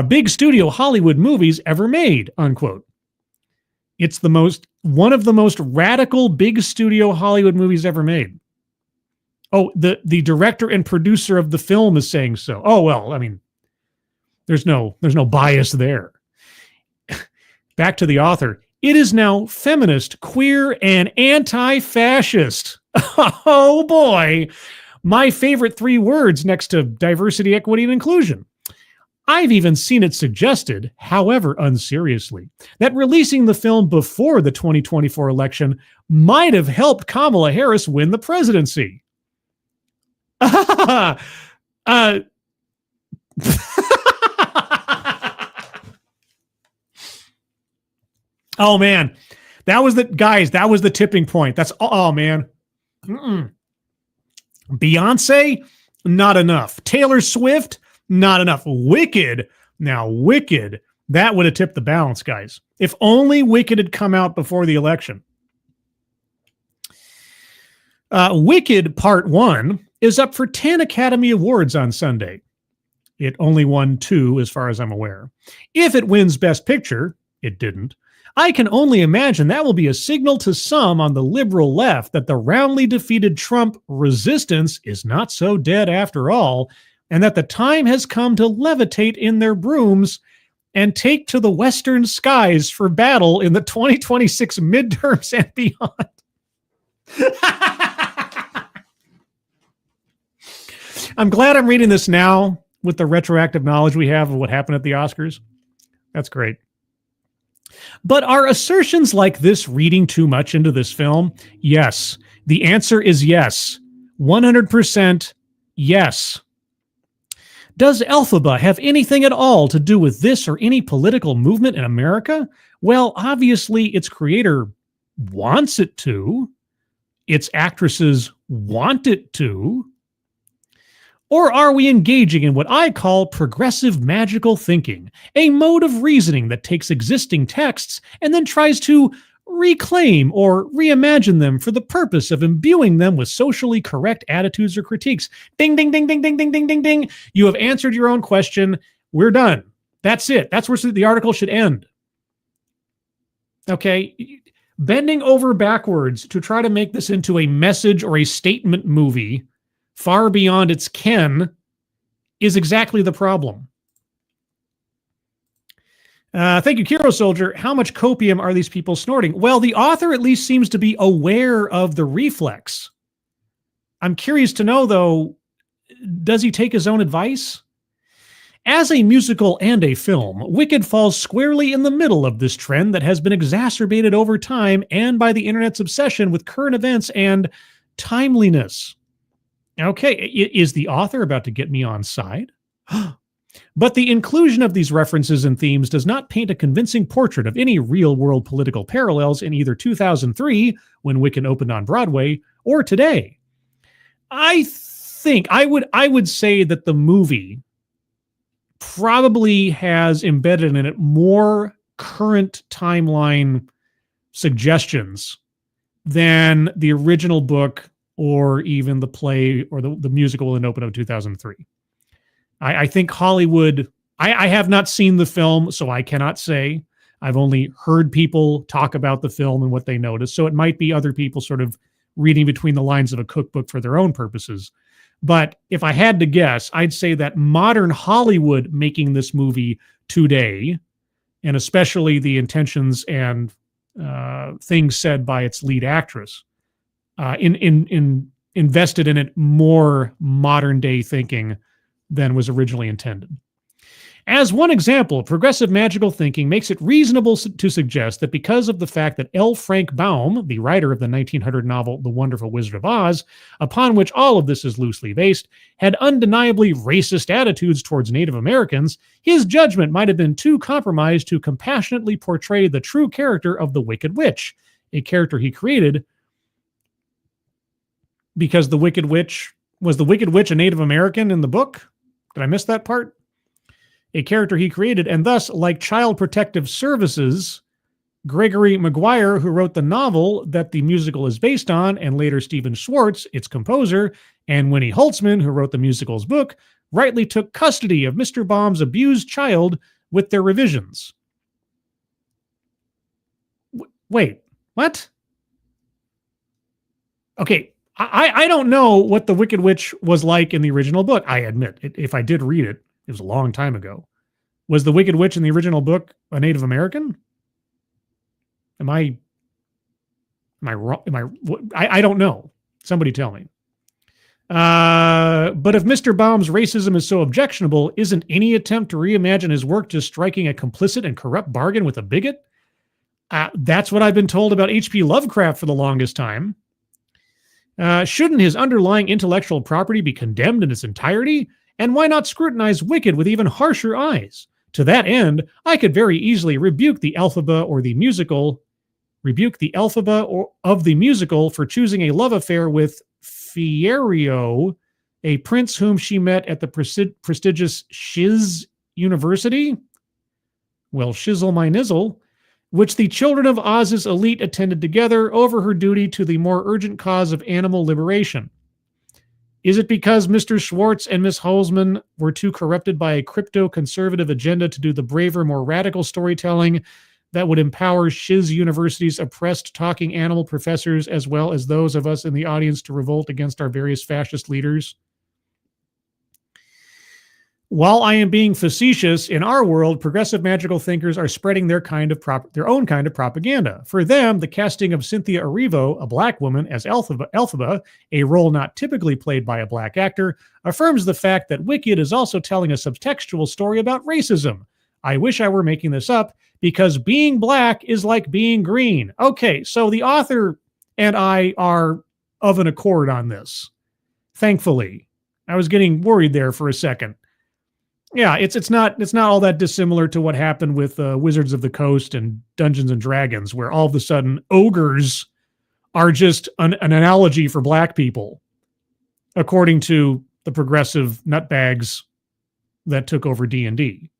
big studio Hollywood movies ever made, unquote. It's one of the most radical big studio Hollywood movies ever made. Oh, the director and producer of the film is saying so. Oh, well, I mean, there's no bias there. Back to the author. It is now feminist, queer, and anti-fascist. Oh boy. My favorite 3 words next to diversity, equity, and inclusion. I've even seen it suggested, however unseriously, that releasing the film before the 2024 election might have helped Kamala Harris win the presidency. Oh man, that was the tipping point. Man. Beyonce, not enough. Taylor Swift, not enough. Wicked, that would have tipped the balance, guys. If only Wicked had come out before the election. Wicked Part 1 is up for 10 Academy Awards on Sunday. It only won 2, as far as I'm aware. If it wins Best Picture, it didn't, I can only imagine that will be a signal to some on the liberal left that the roundly defeated Trump resistance is not so dead after all, and that the time has come to levitate in their brooms and take to the western skies for battle in the 2026 midterms and beyond. I'm glad I'm reading this now with the retroactive knowledge we have of what happened at the Oscars. That's great. But are assertions like this reading too much into this film? Yes. The answer is yes. 100% yes. Does Elphaba have anything at all to do with this or any political movement in America? Well, obviously its creator wants it to. Its actresses want it to. Or are we engaging in what I call progressive magical thinking, a mode of reasoning that takes existing texts and then tries to reclaim or reimagine them for the purpose of imbuing them with socially correct attitudes or critiques? Ding, ding, ding, ding, ding, ding, ding, ding, ding. You have answered your own question. We're done. That's it. That's where the article should end. Okay. Bending over backwards to try to make this into a message or a statement movie far beyond its ken is exactly the problem. Thank you, Kiro Soldier. How much copium are these people snorting? Well, the author at least seems to be aware of the reflex. I'm curious to know, though, does he take his own advice? As a musical and a film, Wicked falls squarely in the middle of this trend that has been exacerbated over time and by the internet's obsession with current events and timeliness. Okay, is the author about to get me on side? But the inclusion of these references and themes does not paint a convincing portrait of any real-world political parallels in either 2003, when Wicked opened on Broadway, or today. I think I would say that the movie probably has embedded in it more current timeline suggestions than the original book or even the play or the musical in Open of 2003. I think Hollywood, I have not seen the film, so I cannot say. I've only heard people talk about the film and what they noticed, so it might be other people sort of reading between the lines of a cookbook for their own purposes. But if I had to guess, I'd say that modern Hollywood making this movie today, and especially the intentions and things said by its lead actress, invested in it more modern day thinking than was originally intended. As one example, progressive magical thinking makes it reasonable to suggest that because of the fact that L. Frank Baum, the writer of the 1900 novel The Wonderful Wizard of Oz, upon which all of this is loosely based, had undeniably racist attitudes towards Native Americans, his judgment might have been too compromised to compassionately portray the true character of the Wicked Witch, a character he created because the Wicked Witch was the Wicked Witch a Native American in the book? Did I miss that part? A character he created, and thus, like Child Protective Services, Gregory Maguire, who wrote the novel that the musical is based on, and later Stephen Schwartz, its composer, and Winnie Holtzman, who wrote the musical's book, rightly took custody of Mr. Baum's abused child with their revisions. Wait, what? Okay, I don't know what the Wicked Witch was like in the original book. I admit, if I did read it, it was a long time ago. Was the Wicked Witch in the original book a Native American? Am I wrong? I don't know. Somebody tell me. But if Mr. Baum's racism is so objectionable, isn't any attempt to reimagine his work just striking a complicit and corrupt bargain with a bigot? That's what I've been told about H.P. Lovecraft for the longest time. Shouldn't his underlying intellectual property be condemned in its entirety? And why not scrutinize Wicked with even harsher eyes? To that end, I could very easily rebuke the Elphaba of the musical for choosing a love affair with Fierio, a prince whom she met at the prestigious Shiz University. Well, shizzle my nizzle. Which the children of Oz's elite attended together over her duty to the more urgent cause of animal liberation. Is it because Mr. Schwartz and Miss Holzman were too corrupted by a crypto-conservative agenda to do the braver, more radical storytelling that would empower Shiz University's oppressed talking animal professors as well as those of us in the audience to revolt against our various fascist leaders? While I am being facetious, in our world, progressive magical thinkers are spreading their own kind of propaganda. For them, the casting of Cynthia Erivo, a black woman, as Elphaba, a role not typically played by a black actor, affirms the fact that Wicked is also telling a subtextual story about racism. I wish I were making this up, because being black is like being green. Okay, so the author and I are of an accord on this. Thankfully. I was getting worried there for a second. Yeah, it's not all that dissimilar to what happened with Wizards of the Coast and Dungeons and Dragons, where all of a sudden ogres are just an analogy for black people, according to the progressive nutbags that took over D&D.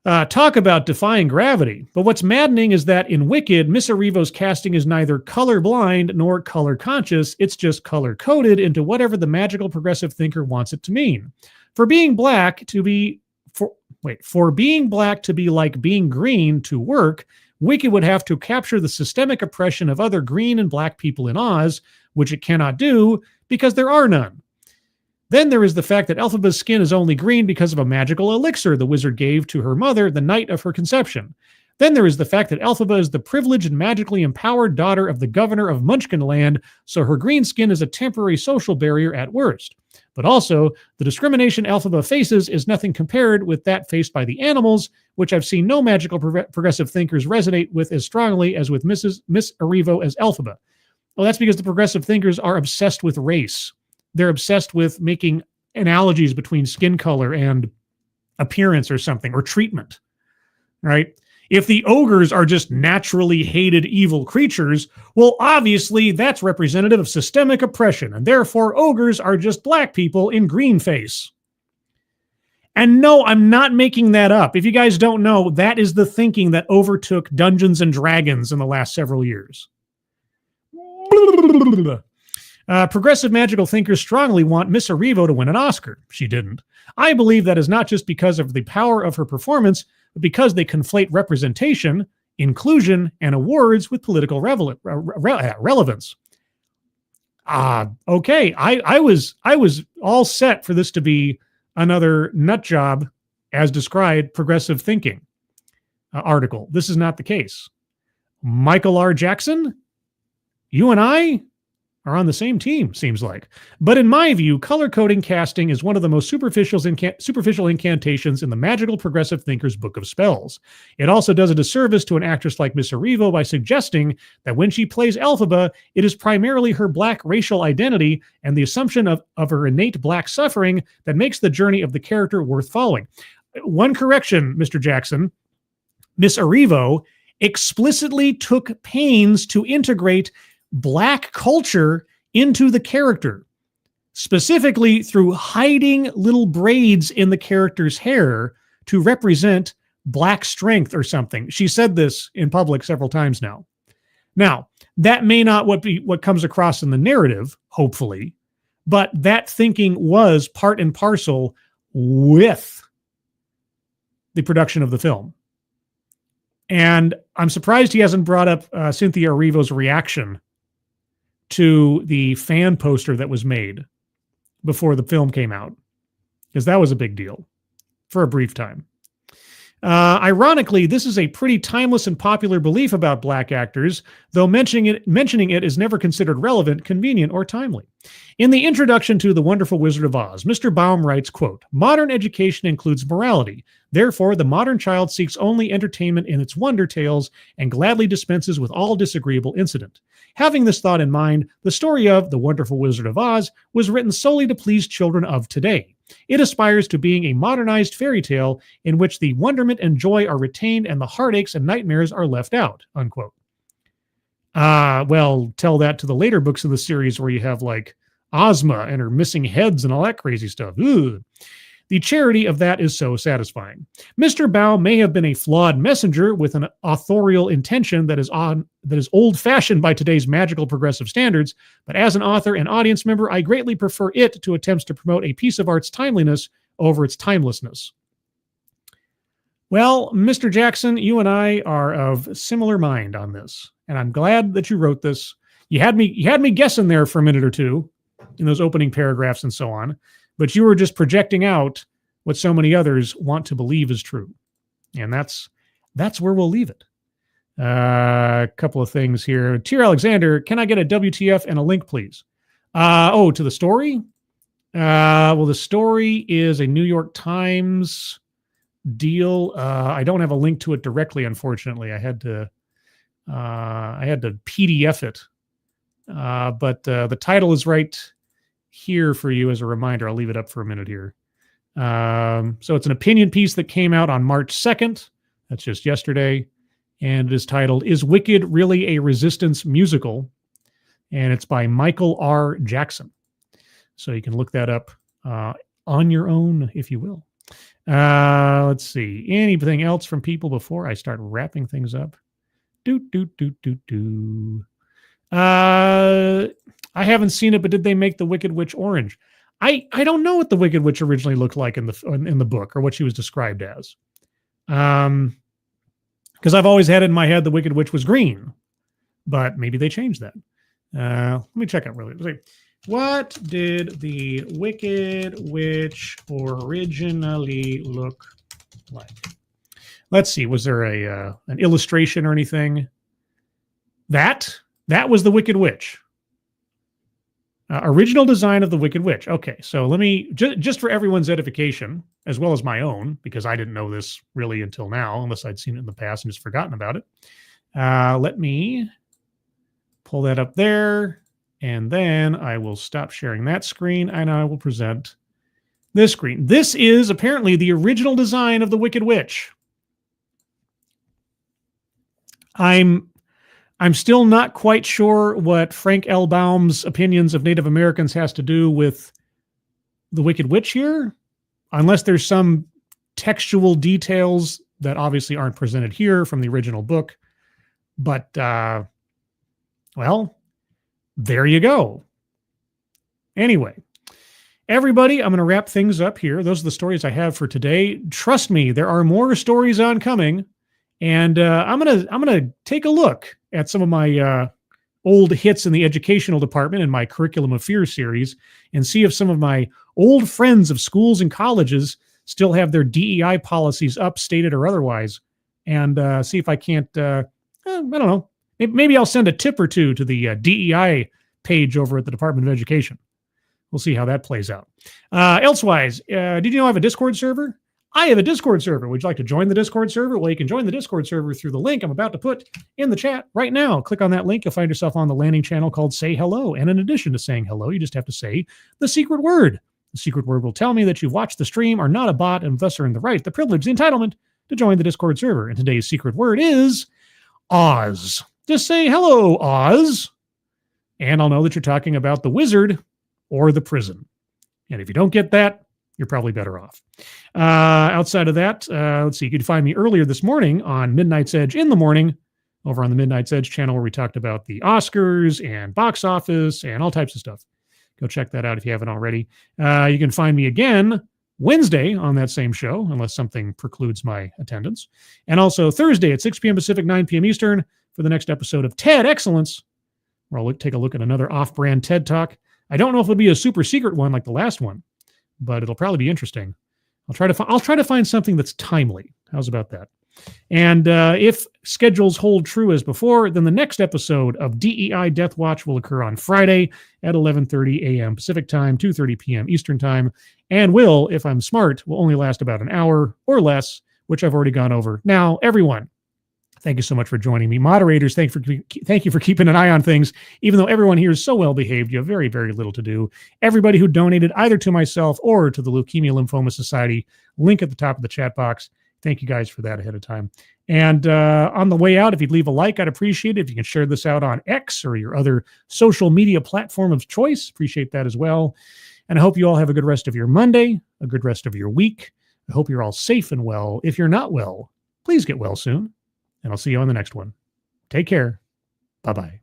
Talk about defying gravity. But what's maddening is that in Wicked, Miss Erivo's casting is neither colorblind nor color conscious. It's just color coded into whatever the magical progressive thinker wants it to mean. For being black to be like being green to work, Wicked would have to capture the systemic oppression of other green and black people in Oz, which it cannot do because there are none. Then there is the fact that Elphaba's skin is only green because of a magical elixir the wizard gave to her mother the night of her conception. Then there is the fact that Elphaba is the privileged and magically empowered daughter of the governor of Munchkinland, so her green skin is a temporary social barrier at worst. But also, the discrimination Elphaba faces is nothing compared with that faced by the animals, which I've seen no magical progressive thinkers resonate with as strongly as with Miss Erivo as Elphaba. Well, that's because the progressive thinkers are obsessed with race. They're obsessed with making analogies between skin color and appearance or something, or treatment, right? If the ogres are just naturally hated evil creatures, well, obviously that's representative of systemic oppression, and therefore ogres are just black people in green face. And no, I'm not making that up. If you guys don't know, that is the thinking that overtook Dungeons and Dragons in the last several years. Progressive magical thinkers strongly want Miss Erivo to win an Oscar. She didn't. I believe that is not just because of the power of her performance, but because they conflate representation, inclusion, and awards with political relevance. Okay. I was all set for this to be another nut job, as described, progressive thinking article. This is not the case. Michael R. Jackson, you and I are on the same team, seems like. But in my view, color coding casting is one of the most superficial incantations in the magical progressive thinker's book of spells. It also does a disservice to an actress like Miss Erivo by suggesting that when she plays Elphaba, it is primarily her black racial identity and the assumption of her innate black suffering that makes the journey of the character worth following. One correction, Mr. Jackson. Miss Erivo explicitly took pains to integrate black culture into the character, specifically through hiding little braids in the character's hair to represent black strength or something. She said this in public several times now. Now, that may not be what comes across in the narrative, hopefully, but that thinking was part and parcel with the production of the film. And I'm surprised he hasn't brought up Cynthia Erivo's reaction to the fan poster that was made before the film came out, because that was a big deal for a brief time. Ironically, this is a pretty timeless and popular belief about black actors, though mentioning it is never considered relevant, convenient, or timely. In the introduction to The Wonderful Wizard of Oz, Mr. Baum writes, quote, "Modern education includes morality. Therefore, the modern child seeks only entertainment in its wonder tales and gladly dispenses with all disagreeable incident. Having this thought in mind, the story of The Wonderful Wizard of Oz was written solely to please children of today. It aspires to being a modernized fairy tale in which the wonderment and joy are retained and the heartaches and nightmares are left out," unquote. Well, tell that to the later books of the series where you have like Ozma and her missing heads and all that crazy stuff. Ugh. The charity of that is so satisfying. Mr. Baum may have been a flawed messenger with an authorial intention that is old-fashioned by today's magical progressive standards, but as an author and audience member, I greatly prefer it to attempts to promote a piece of art's timeliness over its timelessness. Well, Mr. Jackson, you and I are of similar mind on this, and I'm glad that you wrote this. You had me guessing there for a minute or two in those opening paragraphs and so on, but you were just projecting out what so many others want to believe is true. And that's where we'll leave it. A couple of things here. Tier Alexander, can I get a WTF and a link, please? To the story? Well, the story is a New York Times deal. I don't have a link to it directly, unfortunately. I had to PDF it. But the title is right here for you as a reminder. I'll leave it up for a minute here. So it's an opinion piece that came out on March 2nd. That's just yesterday. And it is titled, "Is Wicked Really a Resistance Musical?" And it's by Michael R. Jackson. So you can look that up on your own, if you will. Let's see. Anything else from people before I start wrapping things up? I haven't seen it, but did they make the Wicked Witch orange? I don't know what the Wicked Witch originally looked like in the book, or what she was described as. Because I've always had it in my head the Wicked Witch was green, but maybe they changed that. Let me check out really. What did the Wicked Witch originally look like? Let's see. Was there an illustration or anything? That was the Wicked Witch. Original design of the Wicked Witch. Okay, so let me, just for everyone's edification, as well as my own, because I didn't know this really until now, unless I'd seen it in the past and just forgotten about it. Let me pull that up there, and then I will stop sharing that screen, and I will present this screen. This is apparently the original design of the Wicked Witch. I'm still not quite sure what Frank L. Baum's opinions of Native Americans has to do with the Wicked Witch here, unless there's some textual details that obviously aren't presented here from the original book. But, well, there you go. Anyway, everybody, I'm going to wrap things up here. Those are the stories I have for today. Trust me, there are more stories oncoming. And I'm gonna take a look at some of my old hits in the educational department in my Curriculum of Fear series and see if some of my old friends of schools and colleges still have their DEI policies up, stated or otherwise, and see if I can't, I don't know, maybe I'll send a tip or two to the DEI page over at the Department of Education. We'll see how that plays out. Elsewise, did you know I have a Discord server? I have a Discord server. Would you like to join the Discord server? Well, you can join the Discord server through the link I'm about to put in the chat right now. Click on that link. You'll find yourself on the landing channel called Say Hello. And in addition to saying hello, you just have to say the secret word. The secret word will tell me that you've watched the stream, are not a bot, and thus earn the right, the privilege, the entitlement to join the Discord server. And today's secret word is Oz. Just say hello, Oz. and I'll know that you're talking about the wizard or the prison. And if you don't get that, you're probably better off. Outside of that, let's see, you could find me earlier this morning on Midnight's Edge in the morning, over on the Midnight's Edge channel, where we talked about the Oscars and box office and all types of stuff. Go check that out if you haven't already. You can find me again Wednesday on that same show, unless something precludes my attendance. And also Thursday at 6 p.m. Pacific, 9 p.m. Eastern for the next episode of TED Excellence, where I'll take a look at another off-brand TED Talk. I don't know if it'll be a super secret one like the last one, but it'll probably be interesting. I'll try to find something that's timely. How's about that? And if schedules hold true as before, then the next episode of D.E.I. Deathwatch will occur on Friday at 11:30 a.m. Pacific Time, 2:30 p.m. Eastern Time, and will, if I'm smart, will only last about an hour or less, which I've already gone over. Now, everyone, thank you so much for joining me. Moderators, thank you for keeping an eye on things. Even though everyone here is so well behaved, you have very, very little to do. Everybody who donated either to myself or to the Leukemia Lymphoma Society, link at the top of the chat box. Thank you guys for that ahead of time. And on the way out, if you'd leave a like, I'd appreciate it. If you can share this out on X or your other social media platform of choice, appreciate that as well. And I hope you all have a good rest of your Monday, a good rest of your week. I hope you're all safe and well. If you're not well, please get well soon. And I'll see you on the next one. Take care. Bye-bye.